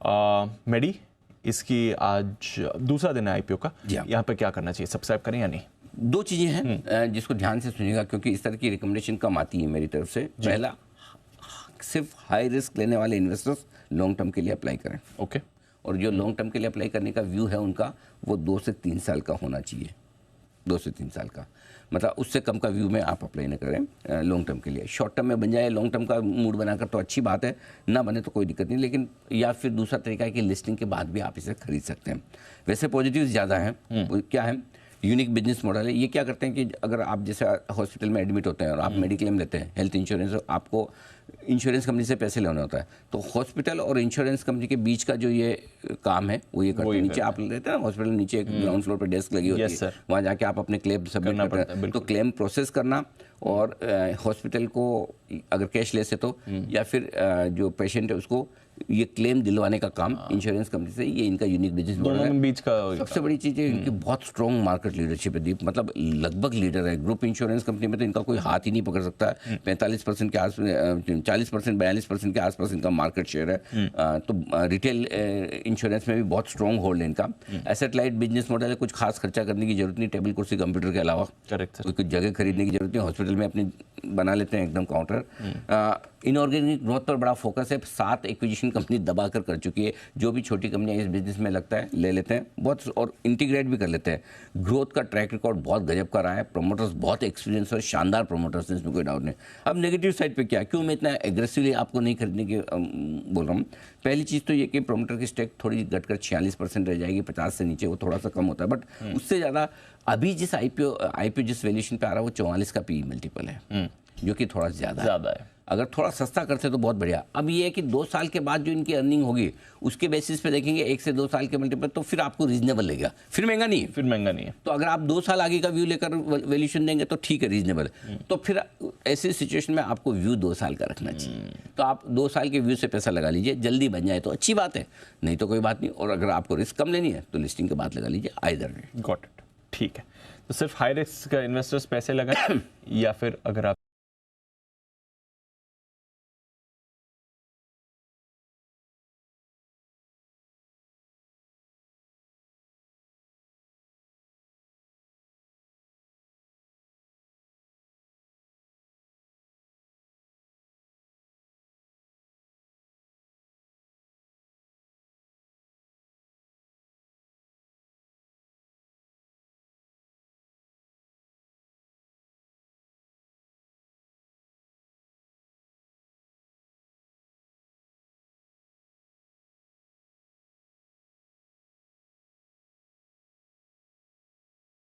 मेडी, इसकी आज दूसरा दिन है आईपीओ का, जी हाँ। यहाँ पे क्या करना चाहिए, सब्सक्राइब करें या नहीं? दो चीज़ें हैं जिसको ध्यान से सुनिएगा, क्योंकि इस तरह की रिकमेंडेशन कम आती है मेरी तरफ से। पहला, सिर्फ हाई रिस्क लेने वाले इन्वेस्टर्स लॉन्ग टर्म के लिए अप्लाई करें। ओके। और जो लॉन्ग टर्म के लिए अप्लाई करने का व्यू है उनका, वो 2 से 3 साल का होना चाहिए। 2 से 3 साल का मतलब उससे कम का व्यू में आप अप्लाई न करें लॉन्ग टर्म के लिए। शॉर्ट टर्म में बन जाए लॉन्ग टर्म का मूड बनाकर तो अच्छी बात है, ना बने तो कोई दिक्कत नहीं। लेकिन या फिर दूसरा तरीका है कि लिस्टिंग के बाद भी आप इसे खरीद सकते हैं। वैसे पॉजिटिव्स ज़्यादा हैं। क्या है, यूनिक बिजनेस मॉडल है। ये क्या करते हैं कि अगर आप जैसे हॉस्पिटल में एडमिट होते हैं और आप मेडिक्लेम लेते हैं, हेल्थ इंश्योरेंस, आपको इंश्योरेंस कंपनी से पैसे लेना होता है, तो हॉस्पिटल और इंश्योरेंस कंपनी के बीच का जो ये काम है वो ये करते हैं। नीचे आप लेते हैं ना, हॉस्पिटल नीचे ग्राउंड फ्लोर पर डेस्क लगी होती है, वहाँ जाके आप अपने क्लेम सबमिट करते हैं। तो क्लेम प्रोसेस करना और हॉस्पिटल को अगर कैश ले से तो, या फिर जो पेशेंट है उसको ये क्लेम दिलवाने का काम इंश्योरेंस कंपनी से, ये इनका यूनिक बिजनेस मॉडल है। बीच का सबसे बड़ी चीज़ है इनकी बहुत स्ट्रॉन्ग मार्केट लीडरशिप है दीप, मतलब लगभग लीडर है। ग्रुप इंश्योरेंस कंपनी में तो इनका कोई हाथ ही नहीं पकड़ सकता है। 45% के आसपास, 40%, 42% के आसपास इनका मार्केट शेयर है। तो रिटेल इंश्योरेंस में भी बहुत स्ट्रॉन्ग होल्ड है इनका। एसेट लाइट बिजनेस मॉडल है, कुछ खास खर्चा करने की जरूरत नहीं, टेबल कुर्सी कंप्यूटर के अलावा। Correct sir. कुछ जगह खरीदने की जरूरत नहीं, हॉस्पिटल में अपनी बना लेते हैं एकदम काउंटर। इनऑर्गेनिक ग्रोथ पर बड़ा फोकस है। 7 एक्विजिशन कंपनी दबा कर चुकी है। जो भी छोटी कंपनियां इस बिजनेस में लगता है ले लेते हैं बहुत, और इंटीग्रेट भी कर लेते हैं। ग्रोथ का ट्रैक रिकॉर्ड बहुत गजब का रहा है। प्रोमोटर्स बहुत एक्सपीरियंस और शानदार प्रोमोटर्स हैं, इसमें कोई डाउट नहीं। अब नेगेटिव साइड पे क्या, क्यों मैं इतना एग्रेसिवली आपको नहीं खरीदने की बोल रहा हूँ। पहली चीज़ तो ये कि प्रोमोटर की स्टेक थोड़ी घटकर 46% रह जाएगी, 50 से नीचे वो थोड़ा सा कम होता है। बट उससे ज़्यादा अभी जिस आईपीओ जिस वैल्यूएशन पे आ रहा है वो 44 का पी मल्टीपल है, जो कि थोड़ा ज़्यादा है। अगर थोड़ा सस्ता करते तो बहुत बढ़िया। अब ये है कि 2 साल के बाद जो इनकी अर्निंग होगी उसके बेसिस पे देखेंगे 1 से 2 साल के मल्टीपल, तो फिर आपको रीजनेबल लगेगा, फिर महंगा नहीं है। तो अगर आप 2 साल आगे का व्यू लेकर वैल्यूएशन देंगे तो ठीक है, रीजनेबल। तो फिर ऐसी सिचुएशन में आपको व्यू 2 साल का रखना चाहिए। तो आप 2 साल के व्यू से पैसा लगा लीजिए, जल्दी बन जाए तो अच्छी बात है, नहीं तो कोई बात नहीं। और अगर आपको रिस्क कम लेनी है तो लिस्टिंग के बाद लगा लीजिए, आइदर वे। गॉट इट, ठीक है। तो सिर्फ हाई रिस्क का इन्वेस्टर्स पैसे लगाएं या फिर अगर आप